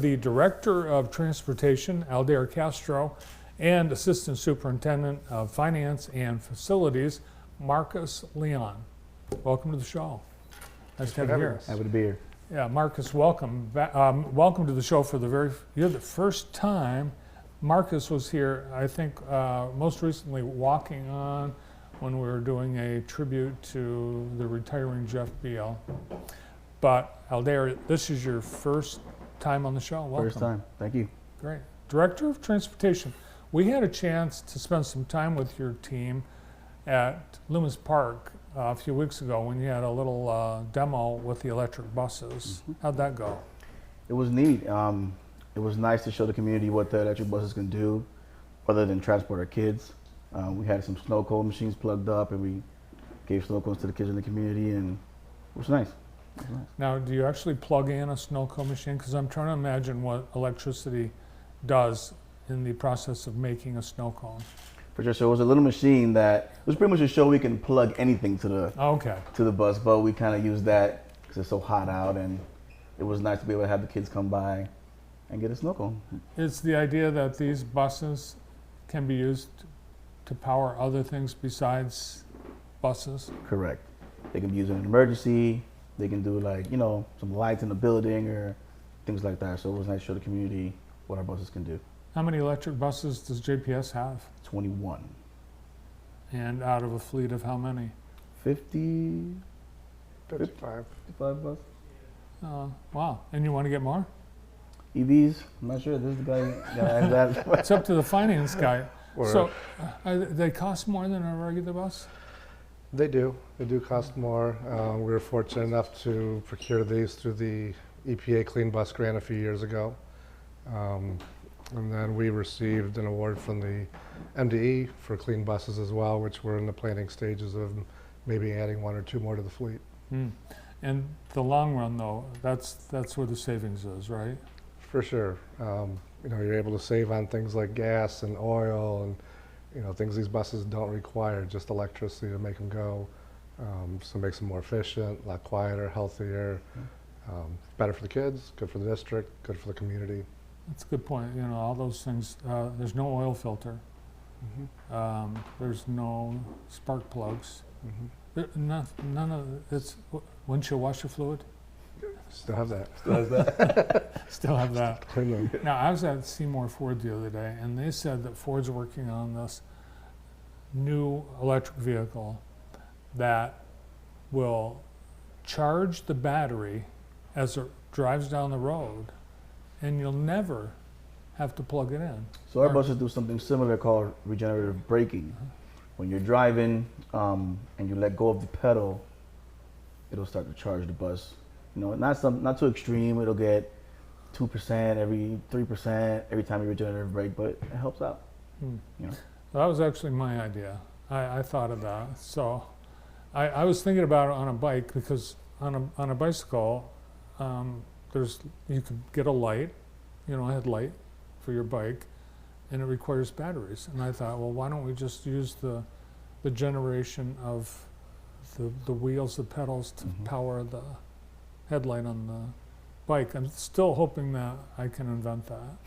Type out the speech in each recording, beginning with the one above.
have the Director of Transportation, Aldair Castro, and Assistant Superintendent of Finance and Facilities, Marcus Leon. Welcome to the show. Nice to have you here. Happy to be here. Yeah, Marcus, welcome. Welcome to the show you're the first time. Marcus was here, I think, most recently walking on when we were doing a tribute to the retiring Jeff Beal. But Aldair, this is your first time on the show. Welcome. First time. Thank you. Great. Director of Transportation. We had a chance to spend some time with your team at Loomis Park a few weeks ago when you had a little demo with the electric buses. Mm-hmm. How'd that go? It was neat. It was nice to show the community what the electric buses can do other than transport our kids. We had some snow cone machines plugged up and we gave snow cones to the kids in the community, and it was nice. Now, do you actually plug in a snow cone machine? Because I'm trying to imagine what electricity does in the process of making a snow cone. For sure. So it was a little machine that was pretty much to show we can plug anything to the bus, but we kind of used that because it's so hot out, and it was nice to be able to have the kids come by and get a snow cone. It's the idea that these buses can be used to power other things besides buses? Correct. They can be used in an emergency. They can do some lights in the building or things like that. So it was nice to show the community what our buses can do. How many electric buses does JPS have? 21. And out of a fleet of how many? 55 buses. Wow. And you want to get more? EVs? I'm not sure. This is the guy that. It's up to the finance guy. So they cost more than a regular bus? They do. They do cost more. We were fortunate enough to procure these through the EPA Clean Bus Grant a few years ago. And then we received an award from the MDE for clean buses as well, which we're in the planning stages of maybe adding one or two more to the fleet. And the long run, though, that's where the savings is, right? For sure. You're able to save on things like gas and oil and things these buses don't require, just electricity to make them go. So it makes them more efficient, a lot quieter, healthier, better for the kids, good for the district, good for the community. That's a good point. All those things. There's no oil filter. Mm-hmm. There's no spark plugs. Mm-hmm. None of it's windshield washer fluid. Still have that. Still have that. Clean them. Now, I was at Seymour Ford the other day, and they said that Ford's working on this new electric vehicle that will charge the battery as it drives down the road, and you'll never have to plug it in. So our buses do something similar called regenerative braking. When you're driving and you let go of the pedal, it'll start to charge the bus. Not too extreme. It'll get 2% every 3% every time you regenerative brake, but it helps out. That was actually my idea. I thought of that. So I was thinking about it on a bike, because on a bicycle, you could get a light, a headlight for your bike, and it requires batteries. And I thought, well, why don't we just use the generation of the wheels, the pedals to power the headlight on the bike. I'm still hoping that I can invent that.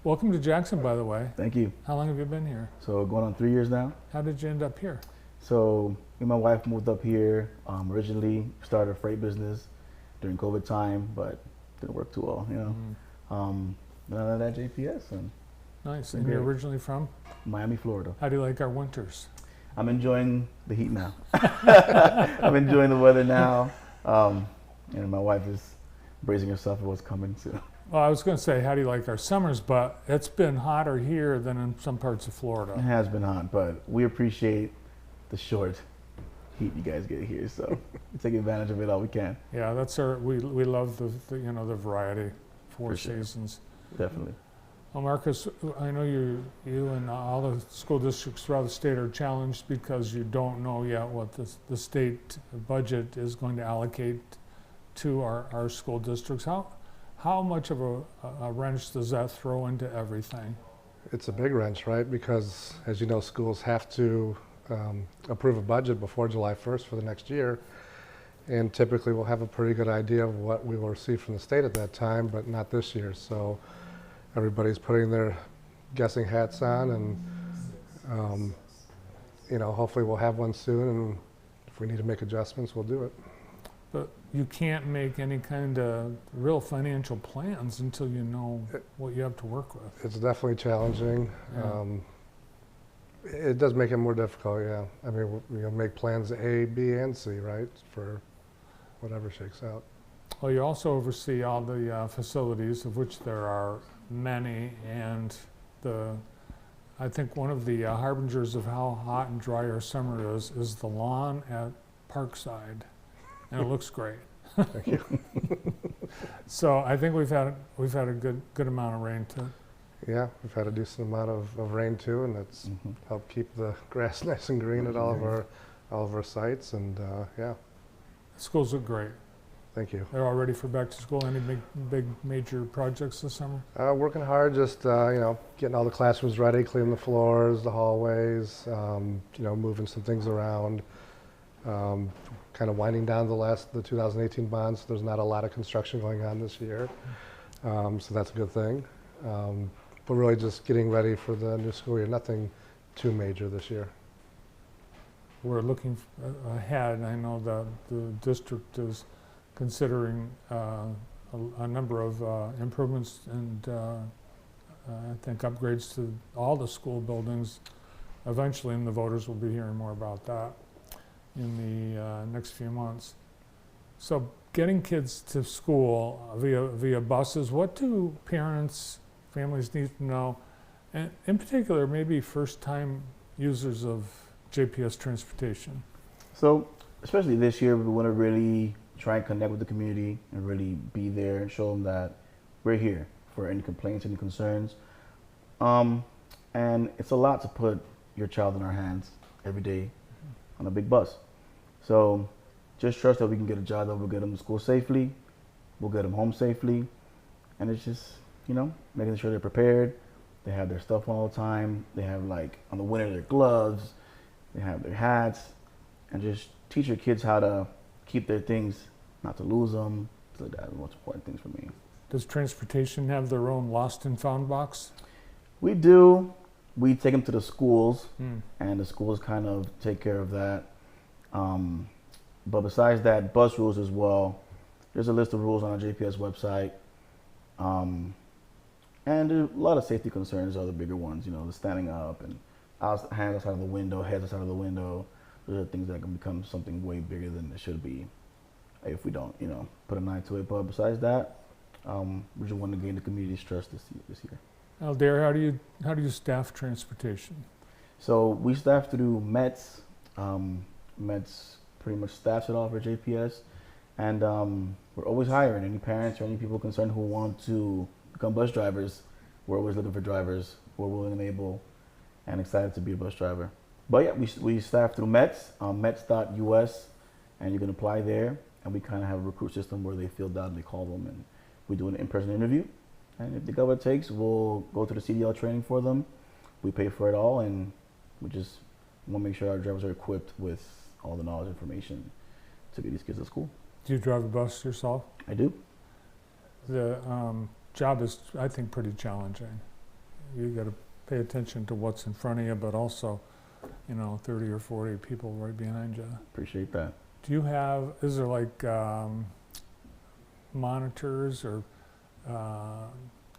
Welcome to Jackson, by the way. Thank you. How long have you been here? So going on 3 years now. How did you end up here? So me and my wife moved up here. Originally started a freight business during COVID time, but didn't work too well, Then I led at JPS. And nice. And you're originally from? Miami, Florida. How do you like our winters? I'm enjoying the heat now. I'm enjoying the weather now. And my wife is bracing herself for what's coming soon. Well, I was going to say, how do you like our summers? But it's been hotter here than in some parts of Florida. It has been hot, but we appreciate the short heat you guys get here, so we take advantage of it all we can. Yeah, we love the variety, four seasons. Definitely. Well, Marcus, I know you and all the school districts throughout the state are challenged because you don't know yet what the state budget is going to allocate to our school districts. How much of a wrench does that throw into everything? It's a big wrench, right? Because, as you know, schools have to approve a budget before July 1st for the next year. And typically we'll have a pretty good idea of what we will receive from the state at that time, but not this year. So everybody's putting their guessing hats on, and hopefully we'll have one soon, and if we need to make adjustments, we'll do it. But you can't make any kind of real financial plans until you know what you have to work with. It's definitely challenging. Yeah. It does make it more difficult, yeah. I mean, make plans A, B, and C, right, for whatever shakes out. Well, you also oversee all the facilities, of which there are many, and I think one of the harbingers of how hot and dry our summer is the lawn at Parkside, and it looks great. Thank you. So I think we've had a good amount of rain too. Yeah, we've had a decent amount of rain too, and it's helped keep the grass nice and green at all of our sites, and yeah. Schools look great. Thank you. They're all ready for back to school. Any big major projects this summer? Working hard, just getting all the classrooms ready, cleaning the floors, the hallways, moving some things around. Kind of winding down the 2018 bonds. So there's not a lot of construction going on this year, so that's a good thing. But really just getting ready for the new school year. Nothing too major this year. We're looking ahead. I know that the district is considering a number of improvements and I think upgrades to all the school buildings eventually, and the voters will be hearing more about that in the next few months. So getting kids to school via buses, what do parents, families need to know? And in particular, maybe first-time users of JPS transportation. So, especially this year, we want to really try and connect with the community and really be there and show them that we're here for any complaints, any concerns. And it's a lot to put your child in our hands every day on a big bus. So just trust that we can get a job that will get them to school safely, we'll get them home safely, and it's just, making sure they're prepared. They have their stuff on all the time. They have, like, on the winter, their gloves. They have their hats, and just teach your kids how to keep their things, not to lose them. So that's the most important things for me. Does transportation have their own lost and found box? We do. We take them to the schools, and the schools kind of take care of that. But besides that, bus rules as well. There's a list of rules on our JPS website. And there's a lot of safety concerns are the bigger ones, the standing up and hands outside of the window, heads outside of the window. Those are things that can become something way bigger than it should be if we don't, put an eye to it. But besides that, we just want to gain the community's trust this year. Aldair, how do you staff transportation? So we staff through METS. METS pretty much staffs it all for JPS. And we're always hiring any parents or any people concerned who want to become bus drivers. We're always looking for drivers who are willing and able and excited to be a bus driver. But yeah, we staff through METS, METS.us, and you can apply there. And we kind of have a recruit system where they fill out and they call them, and we do an in-person interview. And if they got what it takes, we'll go to the CDL training for them. We pay for it all, and we just want to make sure our drivers are equipped with all the knowledge and information to get these kids to school. Do you drive a bus yourself? I do. The job is, I think, pretty challenging. You got to pay attention to what's in front of you, but also, 30 or 40 people right behind you. Appreciate that. Do you have, is there like monitors or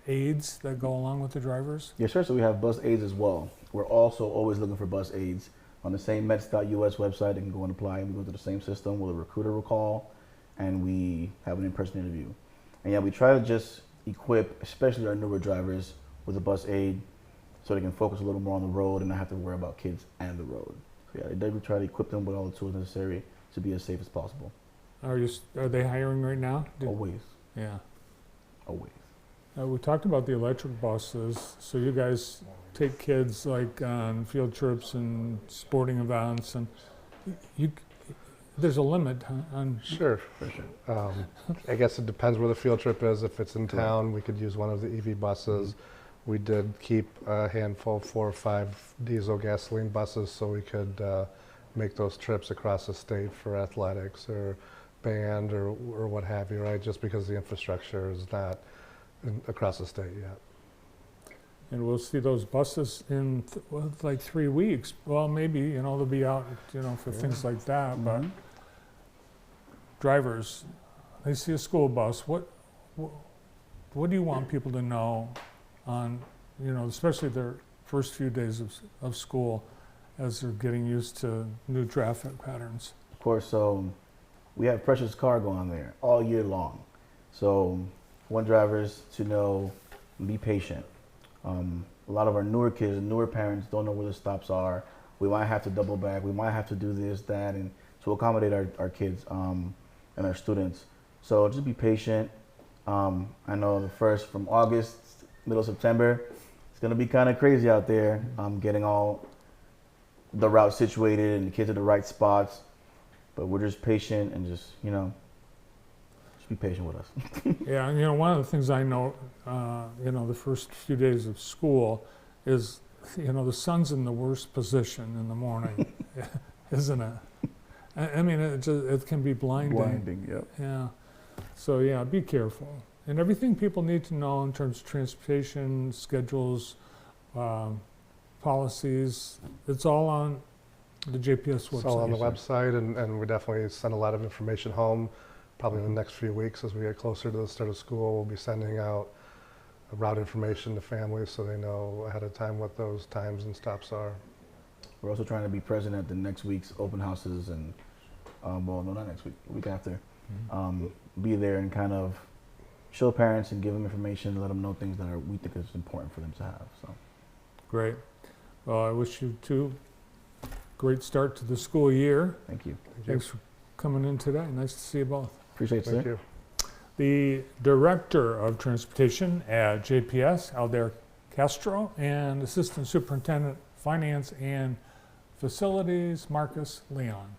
aids that go along with the drivers? Yes, sir. So we have bus aids as well. We're also always looking for bus aids. On the same METS.us website, they can go and apply, and we go to the same system where the recruiter will call, and we have an in-person interview. And yeah, we try to just equip, especially our newer drivers, with a bus aid so they can focus a little more on the road and not have to worry about kids and the road. So yeah, we try to equip them with all the tools necessary to be as safe as possible. Are they hiring right now? Always. Yeah. Always. We talked about the electric buses. So you guys take kids like on field trips and sporting events, and there's a limit on. Sure. For sure. I guess it depends where the field trip is. If it's in town, we could use one of the EV buses. We did keep a handful, 4 or 5 diesel gasoline buses, so we could make those trips across the state for athletics or banned or what have you, right? Just because the infrastructure is not across the state yet. And we'll see those buses in like 3 weeks. Well, maybe, they'll be out, for things like that. But Mhm. drivers, they see a school bus. What do you want people to know on, especially their first few days of school as they're getting used to new traffic patterns? Of course, so we have precious cargo on there all year long. So I want drivers to know, be patient. A lot of our newer kids and newer parents don't know where the stops are. We might have to double back. We might have to do this, that, and to accommodate our kids and our students. So just be patient. I know from August, middle of September, it's gonna be kind of crazy out there. Getting all the routes situated and the kids at the right spots. But we're just patient and just be patient with us. Yeah, and one of the things I know, the first few days of school is, the sun's in the worst position in the morning, isn't it? I mean, it can be blinding. Blinding, yep. Yeah. So yeah, be careful. And everything people need to know in terms of transportation, schedules, policies, it's all on the JPS website. It's all on the website, and we definitely send a lot of information home. Probably in the next few weeks, as we get closer to the start of school, we'll be sending out route information to families so they know ahead of time what those times and stops are. We're also trying to be present at the next week's open houses and, well, no, not next week, the week after. Be there and kind of show parents and give them information, let them know things that we think is important for them to have. So Great. Well, I wish you two great start to the school year. thank you. Thanks for coming in today. Nice to see you both. Appreciate it, Thank sir. you. The Director of Transportation at JPS, Aldair Castro, and Assistant Superintendent Finance and Facilities, Marcus Leon.